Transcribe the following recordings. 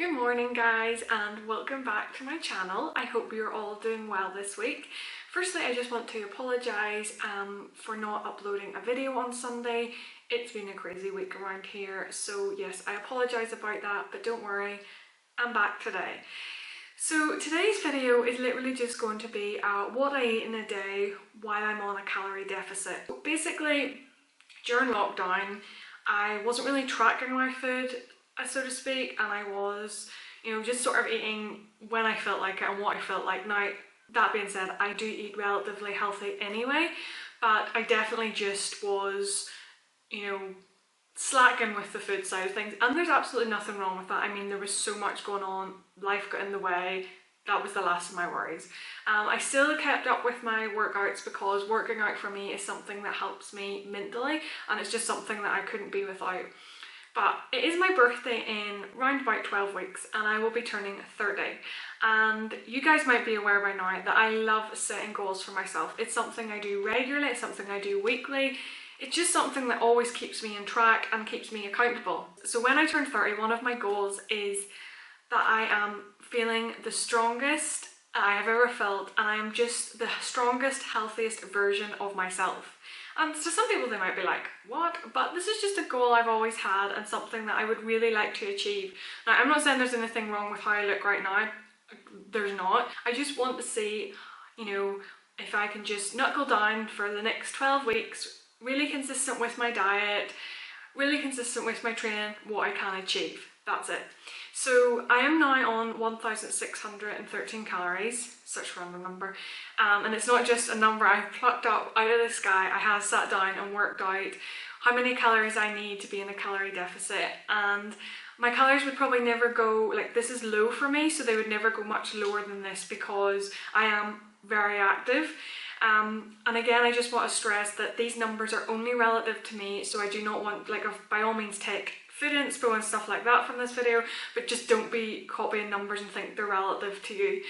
Good morning guys and welcome back to my channel. I hope you're all doing well this week. Firstly, I just want to apologise for not uploading a video on Sunday. It's been a crazy week around here, so yes, I apologise about that, but don't worry, I'm back today. So today's video is literally just going to be what I eat in a day while I'm on a calorie deficit. Basically, during lockdown, I wasn't really tracking my food, so to speak, and I was, just sort of eating when I felt like it and what I felt like. Now, that being said, I do eat relatively healthy anyway, but I definitely just was, slacking with the food side of things, and there's absolutely nothing wrong with that. I mean, there was so much going on, life got in the way. That was the last of my worries. I still kept up with my workouts because working out for me is something that helps me mentally, and it's just something that I couldn't be without. But it is my birthday in round about 12 weeks and I will be turning 30. And you guys might be aware by now that I love setting goals for myself. It's something I do regularly, it's something I do weekly. It's just something that always keeps me on track and keeps me accountable. So when I turn 30, one of my goals is that I am feeling the strongest I have ever felt, and I am just the strongest, healthiest version of myself. And to some people they might be like, what? But this is just a goal I've always had and something that I would really like to achieve. Now, I'm not saying there's anything wrong with how I look right now. There's not. I just want to see, if I can just knuckle down for the next 12 weeks, really consistent with my diet, really consistent with my training, what I can achieve. That's it. So I am now on 1,613 calories, such a random number, and it's not just a number I've plucked up out of the sky. I have sat down and worked out how many calories I need to be in a calorie deficit, and my calories would probably never go, this is low for me, so they would never go much lower than this because I am very active. And again, I just want to stress that these numbers are only relative to me, so I do not want, by all means take food inspo and stuff like that from this video, but just don't be copying numbers and think they're relative to you.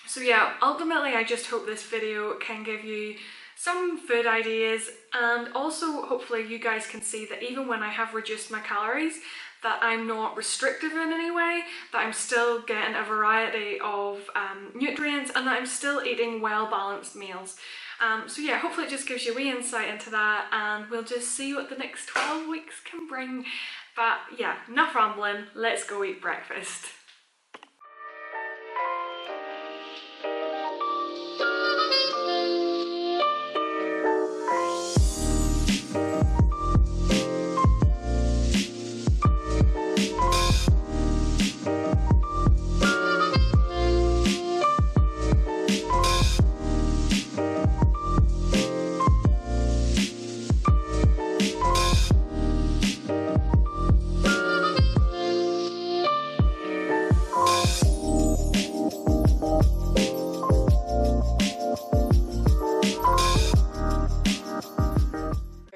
So yeah, ultimately I just hope this video can give you some food ideas, and also hopefully you guys can see that even when I have reduced my calories, that I'm not restrictive in any way, that I'm still getting a variety of nutrients, and that I'm still eating well-balanced meals. So yeah, hopefully it just gives you a wee insight into that, and we'll just see what the next 12 weeks can bring. But yeah, enough rambling, let's go eat breakfast.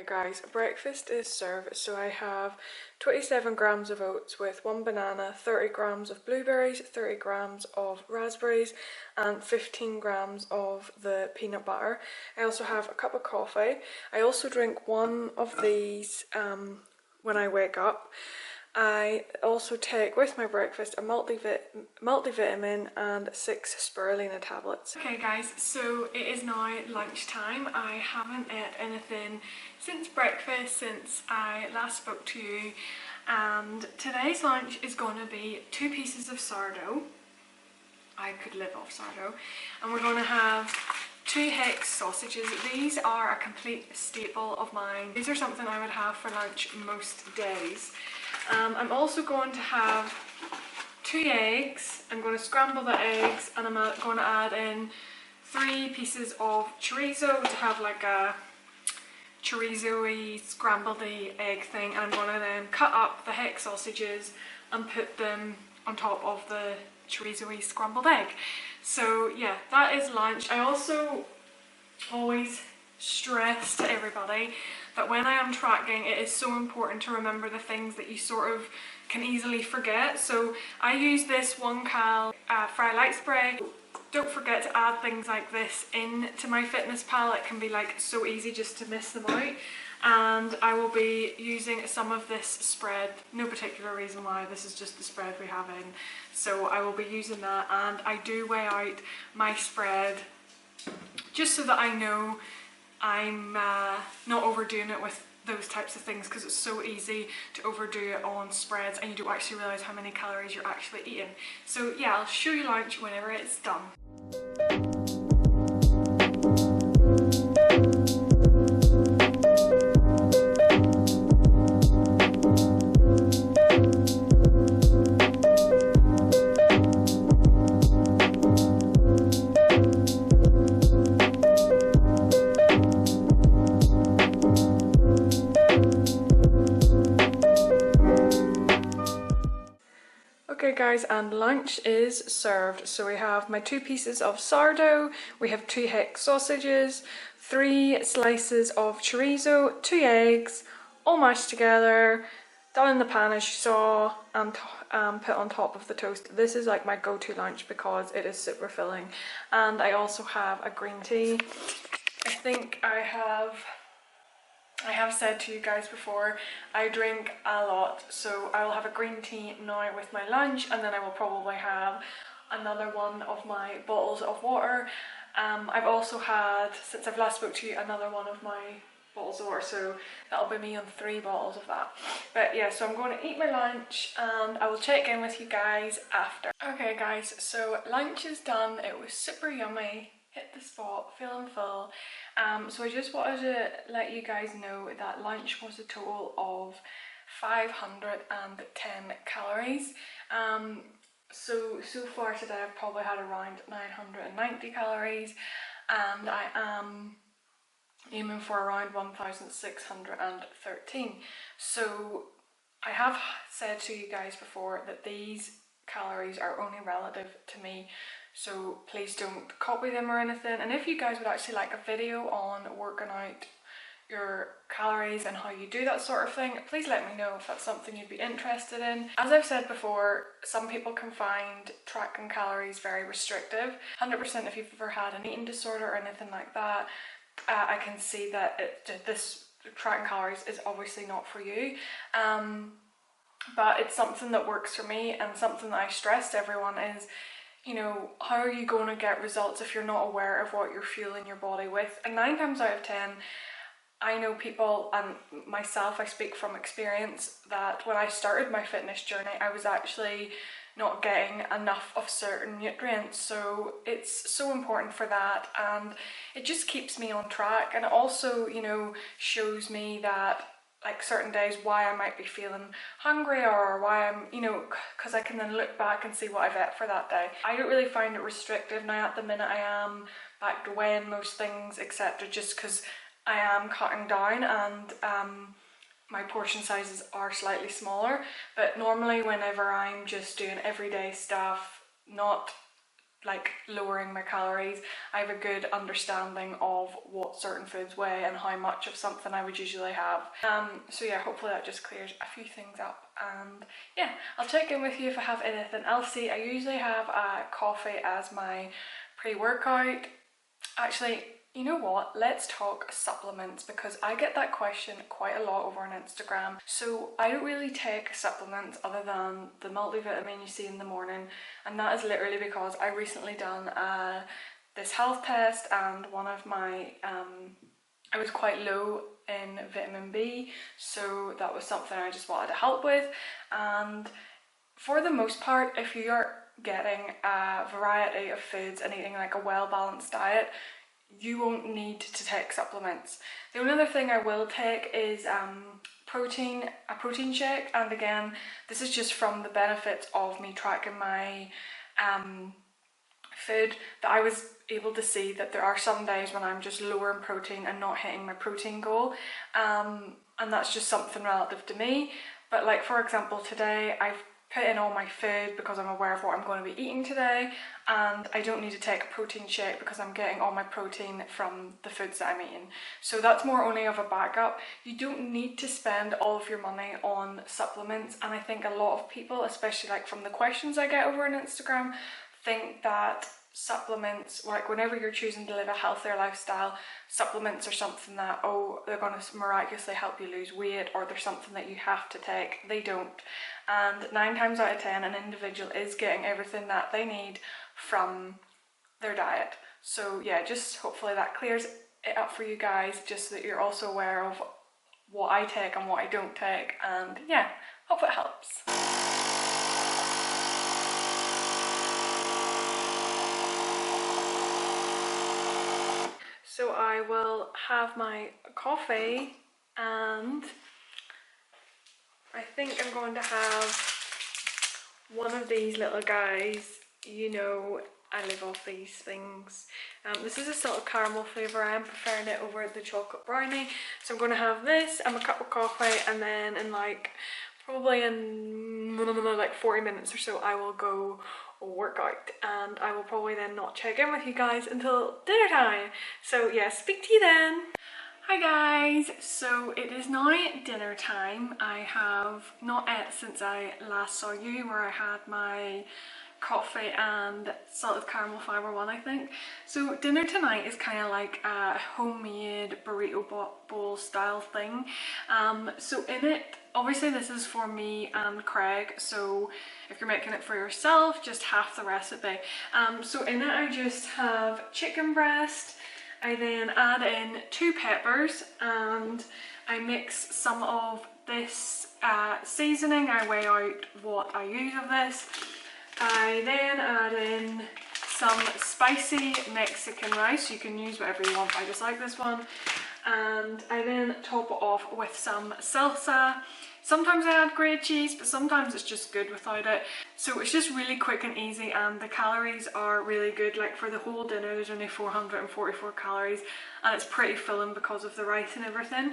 Guys, breakfast is served. So I have 27 grams of oats with 1 banana, 30 grams of blueberries, 30 grams of raspberries, and 15 grams of the peanut butter. I also have a cup of coffee. I also drink one of these when I wake up. I also take with my breakfast a multivitamin and 6 spirulina tablets. Okay guys, so it is now lunchtime. I haven't ate anything since breakfast, since I last spoke to you, and today's lunch is going to be 2 pieces of sourdough. I could live off sourdough. And we're going to have 2 Hex sausages. These are a complete staple of mine. These are something I would have for lunch most days. I'm also going to have 2 eggs. I'm going to scramble the eggs, and I'm going to add in 3 pieces of chorizo to have like a chorizo-y scrambled-y egg thing, and I'm going to then cut up the Hex sausages and put them on top of the chorizo-y scrambled egg. So yeah, that is lunch. I also always stress to everybody that when I am tracking, it is so important to remember the things that you sort of can easily forget. So I use this 1 cal Fry Light Spray. Don't forget to add things like this into my fitness pal. It can be so easy just to miss them out. and I will be using some of this spread. No particular reason why, this is just the spread we have in. So I will be using that, and I do weigh out my spread just so that I know I'm not overdoing it with those types of things, because it's so easy to overdo it on spreads and you don't actually realise how many calories you're actually eating. So yeah, I'll show you lunch whenever it's done. Okay guys, and lunch is served. So we have my 2 pieces of sourdough, we have 2 hex sausages, 3 slices of chorizo, 2 eggs, all mashed together, done in the pan as you saw, and put on top of the toast. This is like my go-to lunch because it is super filling. And I also have a green tea. I think I have said to you guys before, I drink a lot, so I will have a green tea now with my lunch, and then I will probably have another one of my bottles of water. I've also had, since I've last spoke to you, another one of my bottles of water, so that'll be me on 3 bottles of that. But yeah, so I'm going to eat my lunch and I will check in with you guys after. Okay guys, so lunch is done. It was super yummy. Hit the spot, feeling full. So I just wanted to let you guys know that lunch was a total of 510 calories. So far today I've probably had around 990 calories, and I am aiming for around 1613. So I have said to you guys before that these calories are only relative to me, so please don't copy them or anything. And if you guys would actually like a video on working out your calories and how you do that sort of thing, please let me know if that's something you'd be interested in. As I've said before, some people can find tracking calories very restrictive. 100% if you've ever had an eating disorder or anything like that, I can see that this tracking calories is obviously not for you. But it's something that works for me, and something that I stress to everyone is, you know, how are you going to get results if you're not aware of what you're fueling your body with? And 9 times out of 10, I know people, and myself, I speak from experience, that when I started my fitness journey, I was actually not getting enough of certain nutrients. So it's so important for that, and it just keeps me on track. And it also, you know, shows me that, like, certain days why I might be feeling hungry, or why I'm, you know, because I can then look back and see what I've ate for that day. I don't really find it restrictive now. At the minute I am back to weighing most things, etc., just because I am cutting down, and my portion sizes are slightly smaller. But normally whenever I'm just doing everyday stuff, not like lowering my calories, I have a good understanding of what certain foods weigh and how much of something I would usually have. So yeah, hopefully that just clears a few things up. And yeah, I'll check in with you if I have anything else. See, I usually have a coffee as my pre-workout. Actually, you know what, let's talk supplements, because I get that question quite a lot over on Instagram. So I don't really take supplements other than the multivitamin you see in the morning, and that is literally because I recently done this health test, and one of my I was quite low in vitamin B, so that was something I just wanted to help with. And for the most part, if you are getting a variety of foods and eating like a well-balanced diet, you won't need to take supplements. The only other thing I will take is a protein shake, and again, this is just from the benefits of me tracking my food, that I was able to see that there are some days when I'm just lower in protein and not hitting my protein goal, and that's just something relative to me. But like, for example, today I've put in all my food because I'm aware of what I'm going to be eating today, and I don't need to take a protein shake because I'm getting all my protein from the foods that I'm eating. So that's more only of a backup. You don't need to spend all of your money on supplements, and I think a lot of people, especially like from the questions I get over on Instagram, think that supplements, like whenever you're choosing to live a healthier lifestyle, supplements are something that, oh, they're going to miraculously help you lose weight, or there's something that you have to take. They don't. And 9 times out of 10 an individual is getting everything that they need from their diet. So yeah, just hopefully that clears it up for you guys, just so that you're also aware of what I take and what I don't take, and yeah, hope it helps. So I will have my coffee, and I think I'm going to have one of these little guys. You know, I live off these things. This is a sort of caramel flavour. I am preferring it over the chocolate brownie. So I'm going to have this and a cup of coffee, and then in like probably in like 40 minutes or so I will go work out, and I will probably then not check in with you guys until dinner time. So yeah, speak to you then. Hi guys, so it is now dinner time. I have not ate since I last saw you, where I had my coffee and salted caramel fibre one, I think. So dinner tonight is kind of like a homemade burrito bowl style thing. So in it, obviously this is for me and Craig, so if you're making it for yourself, just half the recipe. So in it I just have chicken breast. I then add in 2 peppers, and I mix some of this seasoning. I weigh out what I use of this. I then add in some spicy Mexican rice. You can use whatever you want, I just like this one. And I then top it off with some salsa. Sometimes I add grilled cheese, but sometimes it's just good without it. So it's just really quick and easy, and the calories are really good. Like for the whole dinner there's only 444 calories, and it's pretty filling because of the rice and everything.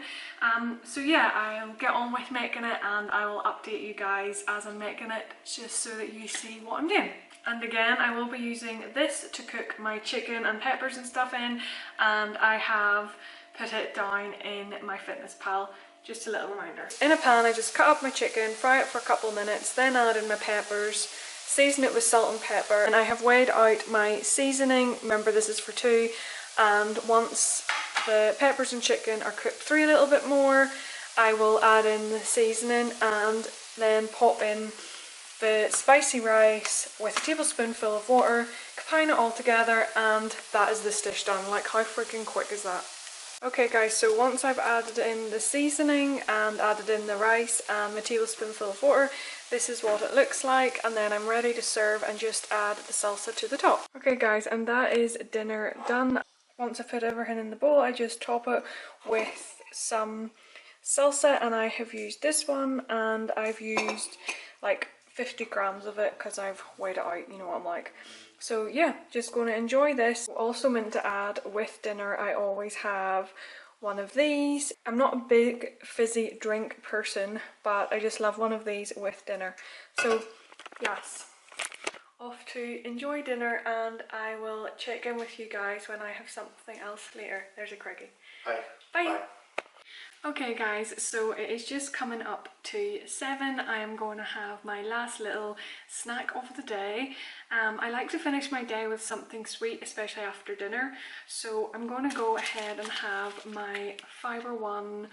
So yeah, I'll get on with making it, and I will update you guys as I'm making it, just so that you see what I'm doing. And again, I will be using this to cook my chicken and peppers and stuff in, and I have put it down in my Fitness Pal. Just a little reminder. In a pan I just cut up my chicken, fry it for a couple of minutes, then add in my peppers, season it with salt and pepper, and I have weighed out my seasoning. Remember, this is for 2, and once the peppers and chicken are cooked through a little bit more, I will add in the seasoning and then pop in the spicy rice with a tablespoonful of water, combine it all together, and that is this dish done. Like, how freaking quick is that? Okay guys, so once I've added in the seasoning and added in the rice and the tablespoonful of water, this is what it looks like, and then I'm ready to serve and just add the salsa to the top. Okay guys, and that is dinner done. Once I've put everything in the bowl, I just top it with some salsa, and I have used this one, and I've used like 50 grams of it because I've weighed it out, you know what I'm like. So yeah, just going to enjoy this. Also meant to add with dinner, I always have one of these. I'm not a big fizzy drink person, but I just love one of these with dinner. So yes, off to enjoy dinner, and I will check in with you guys when I have something else later. There's a Craigie. Bye. Bye. Bye. Okay guys, so it is just coming up to 7. I am going to have my last little snack of the day. I like to finish my day with something sweet, especially after dinner. So I'm going to go ahead and have my Fibre One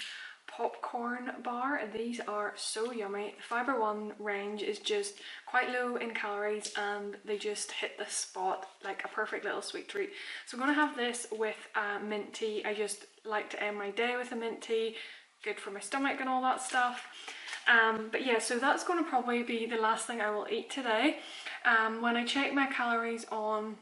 popcorn bar. These are so yummy. The Fibre One range is just quite low in calories, and they just hit the spot, like a perfect little sweet treat. So I'm going to have this with mint tea. I just like to end my day with a mint tea, good for my stomach and all that stuff. But yeah, so that's going to probably be the last thing I will eat today. When I check my calories on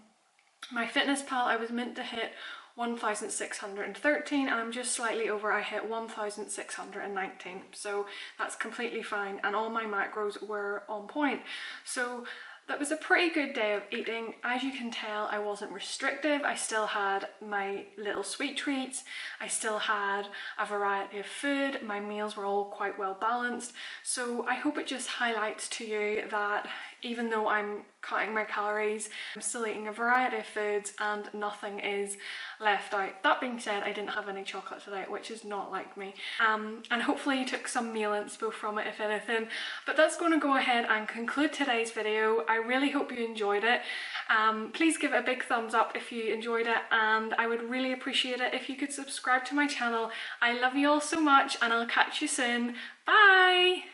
my Fitness Pal, I was meant to hit 1,613, and I'm just slightly over. I hit 1,619, so that's completely fine, and all my macros were on point. So that was a pretty good day of eating. As you can tell, I wasn't restrictive. I still had my little sweet treats. I still had a variety of food. My meals were all quite well balanced. So I hope it just highlights to you that even though I'm cutting my calories, I'm still eating a variety of foods and nothing is left out. That being said, I didn't have any chocolate today, which is not like me. And hopefully you took some meal inspo from it, if anything. But that's going to go ahead and conclude today's video. I really hope you enjoyed it. Please give it a big thumbs up if you enjoyed it, and I would really appreciate it if you could subscribe to my channel. I love you all so much, and I'll catch you soon. Bye!